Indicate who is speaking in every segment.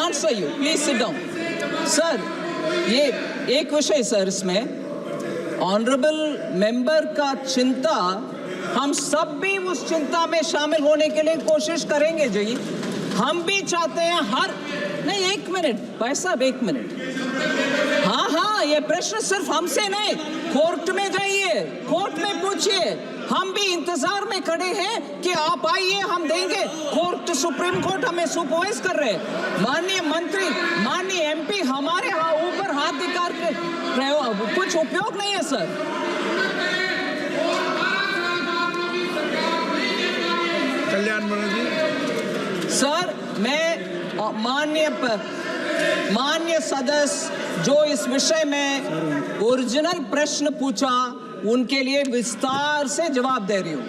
Speaker 1: answer you. Please sit down. Sir, ये एक विषय सर इसमें ऑनरेबल मेंबर का चिंता, हम सब भी उस चिंता में शामिल होने के लिए कोशिश करेंगे जी। हम भी चाहते हैं नहीं, एक मिनट भाई साहब, एक मिनट। हाँ, ये प्रश्न सिर्फ हमसे नहीं, कोर्ट में जाइए, कोर्ट में पूछिए। हम भी इंतजार में खड़े हैं कि आप आइए, हम देंगे। कोर्ट, सुप्रीम कोर्ट हमें सुपरवाइज कर रहे हैं। माननीय मंत्री, माननीय एमपी हमारे ऊपर हाथ दिखा के कुछ उपयोग नहीं है सर।
Speaker 2: कल्याण जी।
Speaker 1: सर, मैं माननीय सदस्य जो इस विषय में ओरिजिनल प्रश्न पूछा उनके लिए विस्तार से जवाब दे रही हूं।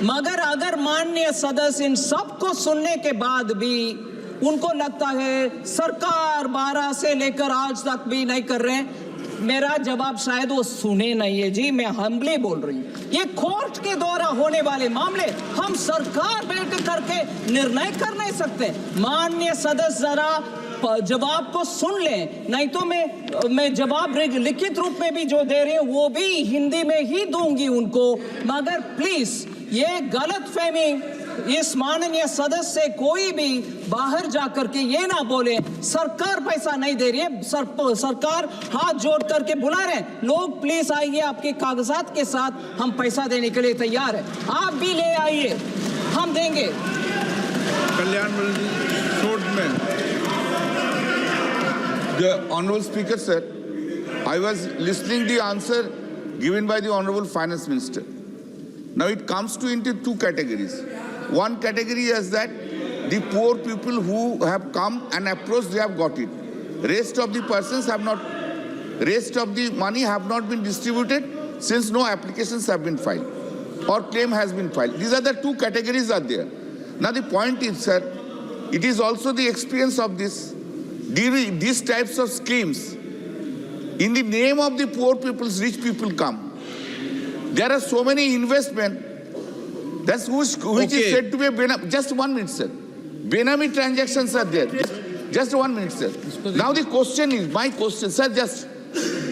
Speaker 1: मगर अगर माननीय सदस्य इन सब को सुनने के बाद भी उनको लगता है सरकार 12 से लेकर आज तक भी नहीं कर रहे, मेरा जवाब शायद वो सुने नहीं है जी। मैं हम्बली बोल रही हूँ। ये कोर्ट के द्वारा होने वाले मामले हम सरकार बैठ करके निर्णय कर नहीं सकते। माननीय सदस्य जरा जवाब को सुन लें, नहीं तो मैं जवाब लिखित रूप में भी जो दे रही हूँ वो भी हिंदी में ही दूंगी उनको। मगर प्लीज ये गलत फहमी इस माननीय सदस्य से कोई भी बाहर जाकर के ये ना बोले सरकार पैसा नहीं दे रही है। सरकार हाथ जोड़ करके बुला रहे हैं, लोग प्लीज आइए, आपके कागजात के साथ हम पैसा देने के लिए तैयार है, आप भी ले आइए, हम देंगे।
Speaker 2: कल्याण जी, शॉर्ट में।
Speaker 3: The Honourable Speaker, sir, I was listening the answer given by the Honourable Finance Minister. Now it comes into two categories. One category is that the poor people who have come and approached, they have got it. Rest of the persons have not, rest of the money have not been distributed since no applications have been filed or claim has been filed. These are the two categories are there. Now the point is, sir, it is also the experience of these types of schemes. In the name of the poor people's, rich people come. There are so many investment. That's which is said to be a Benami. Just 1 minute, sir. Benami transactions are there. Just 1 minute, sir. Now the question is, my question, sir, just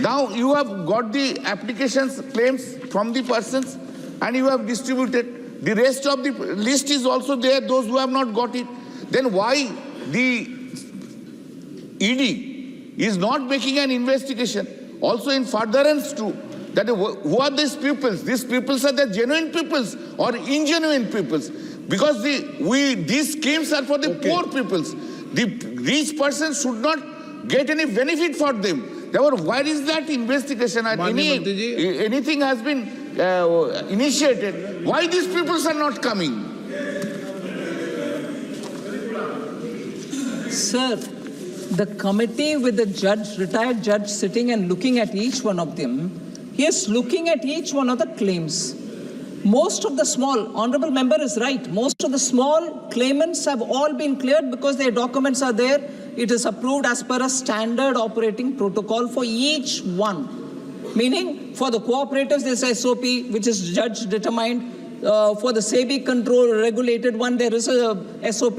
Speaker 3: now you have got the applications, claims from the persons and you have distributed. The rest of the list is also there, those who have not got it. Then why the ED is not making an investigation also in furtherance to that who are these peoples? These peoples are the genuine peoples or ingenuine peoples? Because these schemes are for the poor peoples. The rich persons should not get any benefit for them. Therefore, where is that investigation? Anything has been initiated. Why these peoples are not coming?
Speaker 1: Sir, the committee with the judge, retired judge sitting and looking at each one of them, he is looking at each one of the claims. Most of the small, honorable member is right, most of the small claimants have all been cleared because their documents are there. It is approved as per a standard operating protocol for each one. Meaning, for the cooperatives, there is SOP, which is judge determined. For the SEBI control regulated one, there is a SOP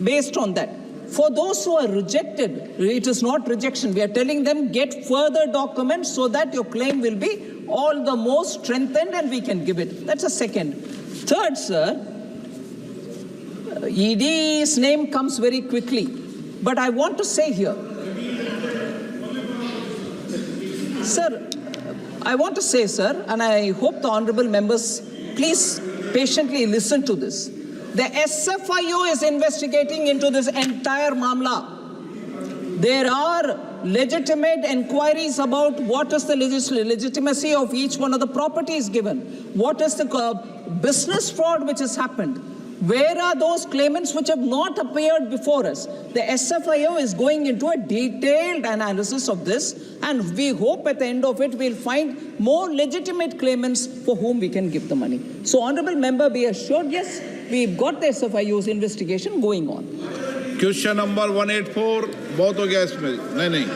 Speaker 1: based on that. For those who are rejected, it is not rejection. We are telling them get further documents so that your claim will be all the more strengthened and we can give it. That's a second. Third, sir, ED's name comes very quickly. But I want to say here, sir, I want to say, sir, and I hope the honorable members please patiently listen to this. The SFIO is investigating into this entire Mamla. There are legitimate inquiries about what is the legitimacy of each one of the properties given. What is the business fraud which has happened? Where are those claimants which have not appeared before us? The SFIO is going into a detailed analysis of this, and we hope at the end of it we'll find more legitimate claimants for whom we can give the money. So, honorable member, be assured, yes, we've got the SFIO's investigation going on.
Speaker 2: Question number 184 बहुत हो गया इसमें नहीं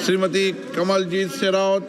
Speaker 2: श्रीमती कमलजीत शेरावत